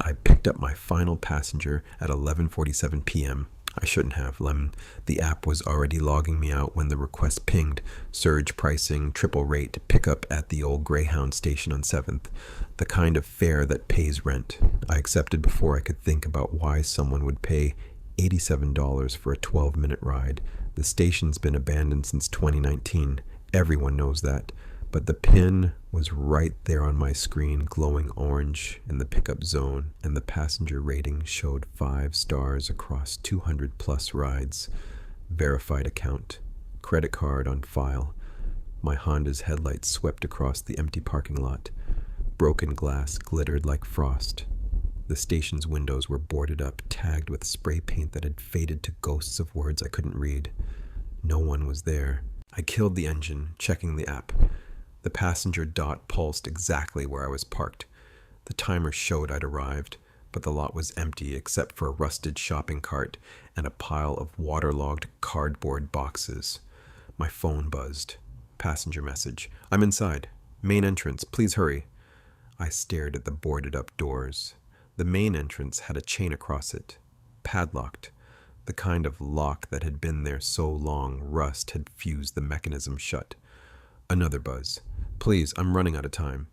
I picked up my final passenger at 11:47 p.m. I shouldn't have. The app was already logging me out when the request pinged. Surge pricing, triple rate, pickup at the old Greyhound station on 7th. The kind of fare that pays rent. I accepted before I could think about why someone would pay $87 for a 12-minute ride. The station's been abandoned since 2019. Everyone knows that. But the pin was right there on my screen, glowing orange in the pickup zone, and the passenger rating showed 5 stars across 200 plus rides. Verified account. Credit card on file. My Honda's headlights swept across the empty parking lot. Broken glass glittered like frost. The station's windows were boarded up, tagged with spray paint that had faded to ghosts of words I couldn't read. No one was there. I killed the engine, checking the app. The passenger dot pulsed exactly where I was parked. The timer showed I'd arrived, but the lot was empty except for a rusted shopping cart and a pile of waterlogged cardboard boxes. My phone buzzed. Passenger message. I'm inside. Main entrance. Please hurry. I stared at the boarded-up doors. The main entrance had a chain across it, padlocked. The kind of lock that had been there so long rust had fused the mechanism shut. Another buzz. Please, I'm running out of time.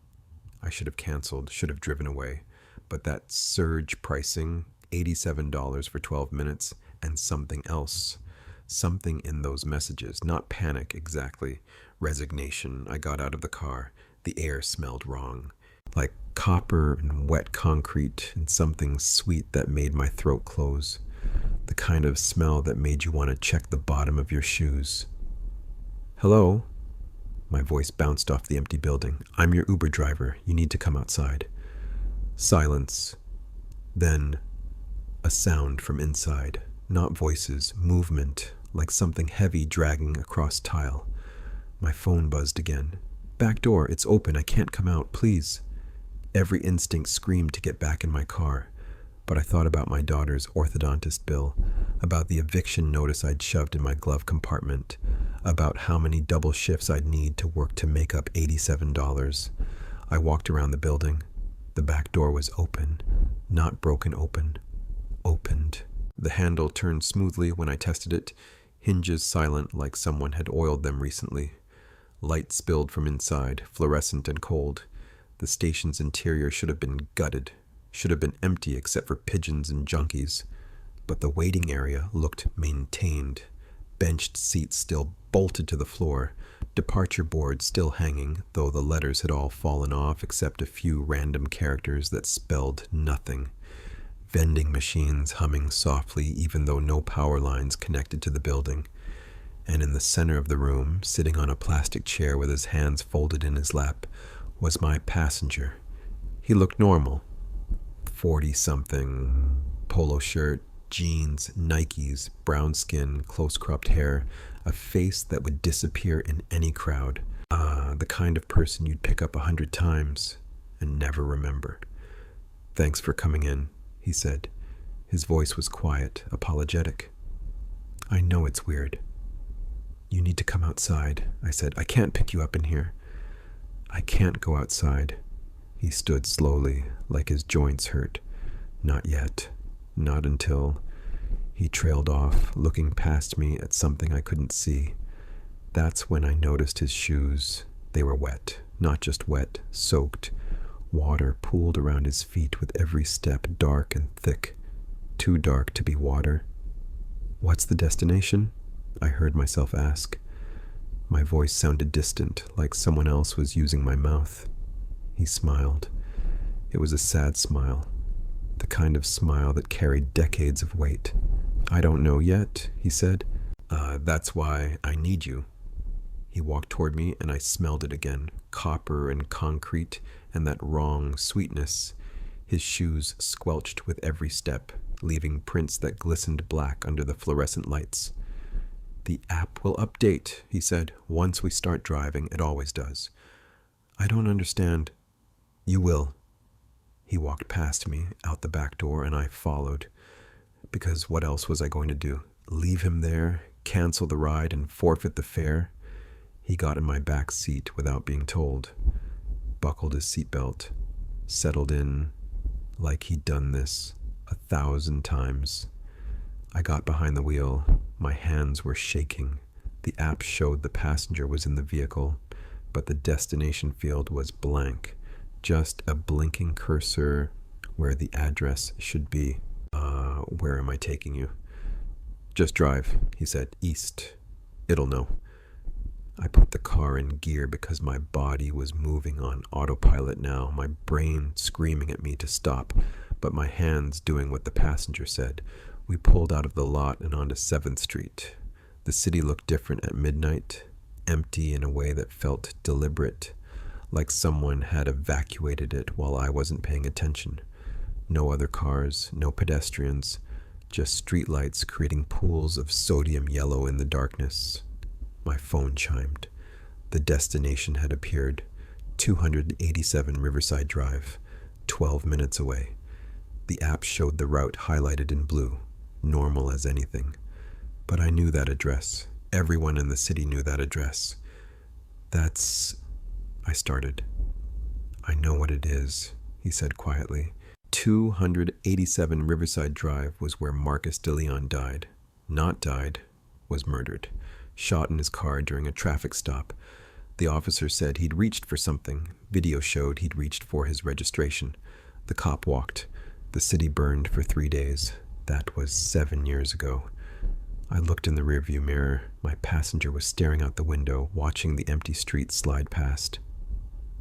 I should have canceled, should have driven away. But that surge pricing, $87 for 12 minutes, and something else. Something in those messages, not panic exactly. Resignation. I got out of the car. The air smelled wrong. Like copper and wet concrete and something sweet that made my throat close. The kind of smell that made you want to check the bottom of your shoes. Hello? My voice bounced off the empty building. I'm your Uber driver. You need to come outside. Silence. Then a sound from inside. Not voices, movement, like something heavy dragging across tile. My phone buzzed again. Back door, it's open. I can't come out, please. Every instinct screamed to get back in my car. But I thought about my daughter's orthodontist bill, about the eviction notice I'd shoved in my glove compartment, about how many double shifts I'd need to work to make up $87. I walked around the building. The back door was open, not broken open, opened. The handle turned smoothly when I tested it, hinges silent like someone had oiled them recently. Light spilled from inside, fluorescent and cold. The station's interior should have been gutted. Should have been empty except for pigeons and junkies. But the waiting area looked maintained. Benched seats still bolted to the floor. Departure board still hanging, though the letters had all fallen off except a few random characters that spelled nothing. Vending machines humming softly even though no power lines connected to the building. And in the center of the room, sitting on a plastic chair with his hands folded in his lap, was my passenger. He looked normal. 40-something, polo shirt, jeans, Nikes, brown skin, close-cropped hair, a face that would disappear in any crowd. The kind of person you'd pick up 100 times and never remember. Thanks for coming in, he said. His voice was quiet, apologetic. I know it's weird. You need to come outside, I said. I can't pick you up in here. I can't go outside. He stood slowly, like his joints hurt. Not yet. Not until... He trailed off, looking past me at something I couldn't see. That's when I noticed his shoes. They were wet. Not just wet, soaked. Water pooled around his feet with every step, dark and thick. Too dark to be water. What's the destination? I heard myself ask. My voice sounded distant, like someone else was using my mouth. He smiled. It was a sad smile, the kind of smile that carried decades of weight. I don't know yet, he said. That's why I need you. He walked toward me and I smelled it again, copper and concrete and that wrong sweetness. His shoes squelched with every step, leaving prints that glistened black under the fluorescent lights. The app will update, he said. Once we start driving, it always does. I don't understand. You will. He walked past me, out the back door, and I followed. Because what else was I going to do? Leave him there, cancel the ride, and forfeit the fare? He got in my back seat without being told, buckled his seatbelt, settled in, like he'd done this 1,000 times. I got behind the wheel. My hands were shaking. The app showed the passenger was in the vehicle, but the destination field was blank. Just a blinking cursor where the address should be. Where am I taking you? Just drive, he said. East. It'll know. I put the car in gear because my body was moving on autopilot now, my brain screaming at me to stop, but my hands doing what the passenger said. We pulled out of the lot and onto 7th Street. The city looked different at midnight, empty in a way that felt deliberate, like someone had evacuated it while I wasn't paying attention. No other cars, no pedestrians, just streetlights creating pools of sodium yellow in the darkness. My phone chimed. The destination had appeared. 287 Riverside Drive, 12 minutes away. The app showed the route highlighted in blue, normal as anything. But I knew that address. Everyone in the city knew that address. I started. I know what it is, he said quietly. 287 Riverside Drive was where Marcus DeLeon died. Not died, was murdered. Shot in his car during a traffic stop. The officer said he'd reached for something. Video showed he'd reached for his registration. The cop walked. The city burned for 3 days. That was 7 years ago. I looked in the rearview mirror. My passenger was staring out the window, watching the empty street slide past.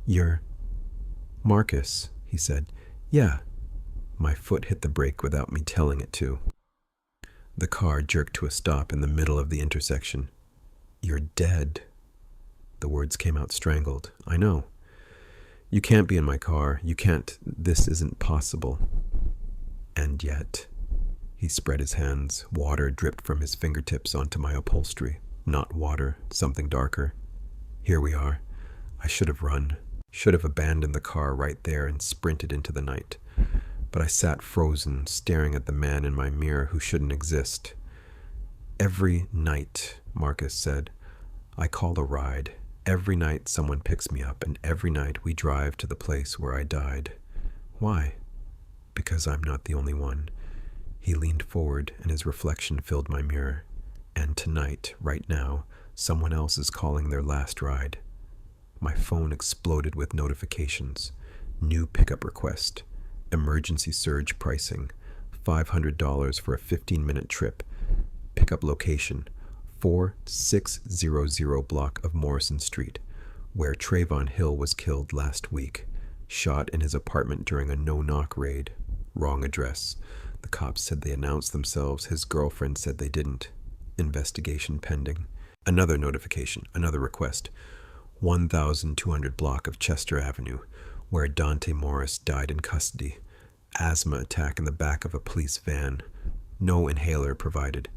You're Marcus, he said. Yeah. My foot hit the brake without me telling it to. The car jerked to a stop in the middle of the intersection. You're dead. The words came out strangled. I know. You can't be in my car. You can't. This isn't possible. And yet, he spread his hands. Water dripped from his fingertips onto my upholstery. Not water, something darker. Here we are. I should have run. Should have abandoned the car right there and sprinted into the night. But I sat frozen, staring at the man in my mirror who shouldn't exist. Every night, Marcus said, I call a ride. Every night someone picks me up, and every night we drive to the place where I died. Why? Because I'm not the only one. He leaned forward, and his reflection filled my mirror. And tonight, right now, someone else is calling their last ride. My phone exploded with notifications. New pickup request. Emergency surge pricing. $500 for a 15-minute trip. Pickup location. 4600 block of Morrison Street, where Trayvon Hill was killed last week. Shot in his apartment during a no-knock raid. Wrong address. The cops said they announced themselves. His girlfriend said they didn't. Investigation pending. Another notification. Another request. 1200 block of Chester Avenue, where Dante Morris died in custody. Asthma attack in the back of a police van. No inhaler provided.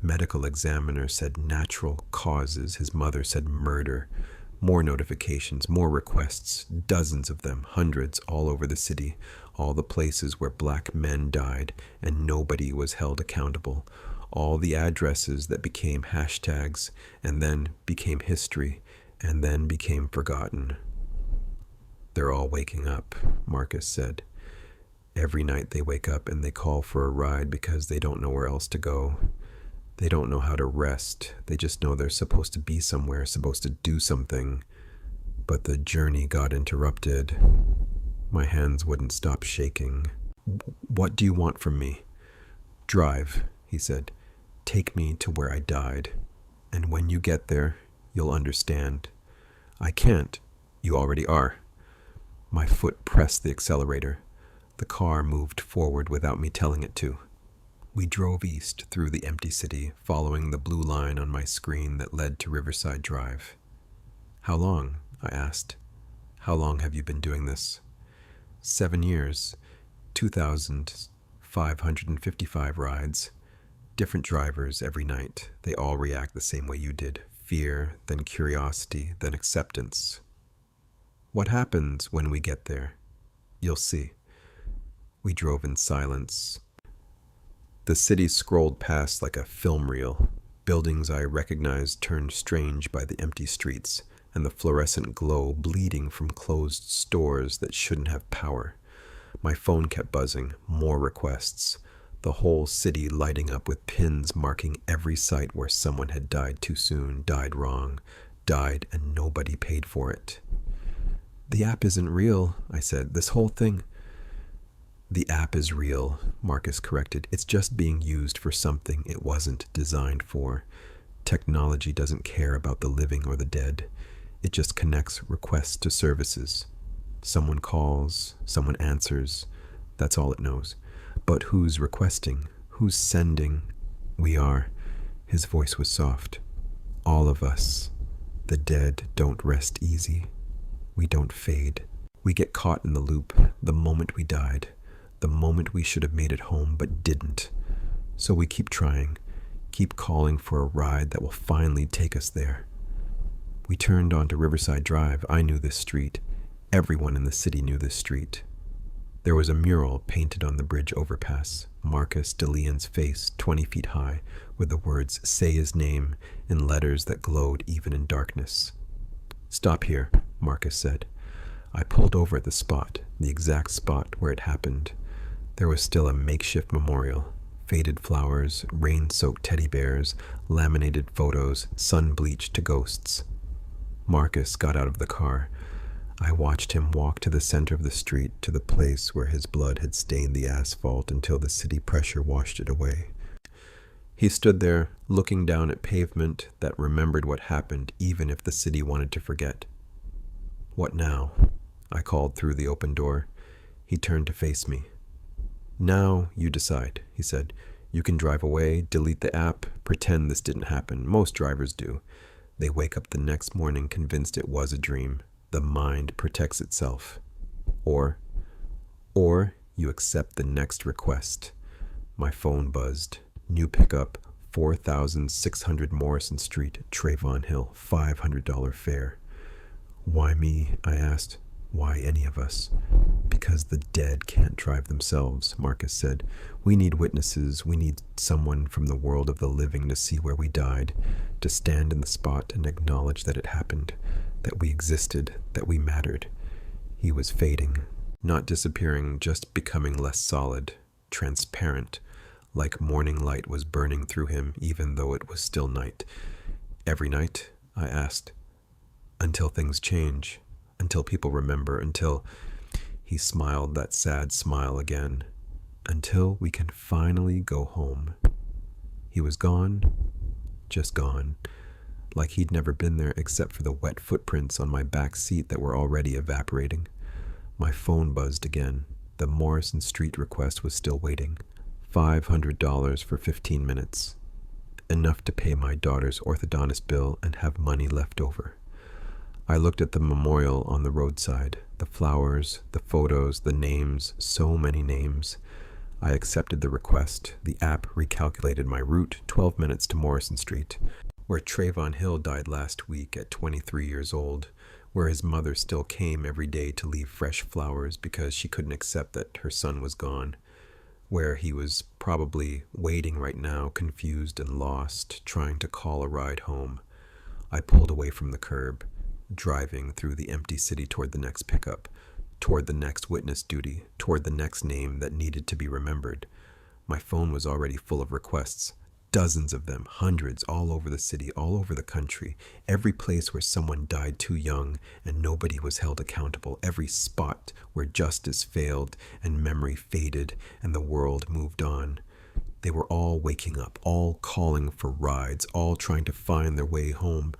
Medical examiner said natural causes. His mother said murder. More notifications, more requests, dozens of them, hundreds all over the city, all the places where black men died and nobody was held accountable, all the addresses that became hashtags and then became history and then became forgotten. They're all waking up, Marcus said. Every night they wake up and they call for a ride because they don't know where else to go. They don't know how to rest. They just know they're supposed to be somewhere, supposed to do something. But the journey got interrupted. My hands wouldn't stop shaking. What do you want from me? Drive, he said. Take me to where I died. And when you get there, you'll understand. I can't. You already are. My foot pressed the accelerator. The car moved forward without me telling it to. We drove east through the empty city, following the blue line on my screen that led to Riverside Drive. How long? I asked. How long have you been doing this? 7 years, 2,555 rides, different drivers every night. They all react the same way you did. Fear, then curiosity, then acceptance. What happens when we get there? You'll see. We drove in silence. The city scrolled past like a film reel. Buildings I recognized turned strange by the empty streets and the fluorescent glow bleeding from closed stores that shouldn't have power. My phone kept buzzing, more requests. The whole city lighting up with pins marking every site where someone had died too soon, died wrong, died and nobody paid for it. The app isn't real, I said. This whole thing. The app is real, Marcus corrected. It's just being used for something it wasn't designed for. Technology doesn't care about the living or the dead. It just connects requests to services. Someone calls, someone answers. That's all it knows. But who's requesting? Who's sending? We are. His voice was soft. All of us. The dead don't rest easy. We don't fade. We get caught in the loop the moment we died, the moment we should have made it home but didn't. So we keep trying, keep calling for a ride that will finally take us there. We turned onto Riverside Drive. I knew this street. Everyone in the city knew this street. There was a mural painted on the bridge overpass, Marcus DeLeon's face 20 feet high, with the words "Say his name" in letters that glowed even in darkness. Stop here, Marcus said. I pulled over at the spot, the exact spot where it happened. There was still a makeshift memorial. Faded flowers, rain-soaked teddy bears, laminated photos, sun-bleached to ghosts. Marcus got out of the car. I watched him walk to the center of the street, to the place where his blood had stained the asphalt until the city pressure washed it away. He stood there, looking down at pavement that remembered what happened, even if the city wanted to forget. What now? I called through the open door. He turned to face me. Now you decide, he said. You can drive away, delete the app, pretend this didn't happen. Most drivers do. They wake up the next morning convinced it was a dream. The mind protects itself. Or you accept the next request. My phone buzzed. New pickup, 4,600 Morrison Street, Trayvon Hill, $500 fare. Why me? I asked. Why any of us? Because the dead can't drive themselves, Marcus said. We need witnesses. We need someone from the world of the living to see where we died, to stand in the spot and acknowledge that it happened, that we existed, that we mattered. He was fading, not disappearing, just becoming less solid, transparent, like morning light was burning through him even though it was still night. Every night? I asked. Until things change. Until people remember, until... He smiled that sad smile again. Until we can finally go home. He was gone, just gone, like he'd never been there except for the wet footprints on my back seat that were already evaporating. My phone buzzed again. The Morrison Street request was still waiting. $500 for 15 minutes. Enough to pay my daughter's orthodontist bill and have money left over. I looked at the memorial on the roadside, the flowers, the photos, the names, so many names. I accepted the request. The app recalculated my route, 12 minutes to Morrison Street, where Trayvon Hill died last week at 23 years old, where his mother still came every day to leave fresh flowers because she couldn't accept that her son was gone, where he was probably waiting right now, confused and lost, trying to call a ride home. I pulled away from the curb, driving through the empty city toward the next pickup, toward the next witness duty, toward the next name that needed to be remembered. My phone was already full of requests, dozens of them, hundreds, all over the city, all over the country, every place where someone died too young and nobody was held accountable, every spot where justice failed and memory faded and the world moved on. They were all waking up, all calling for rides, all trying to find their way home.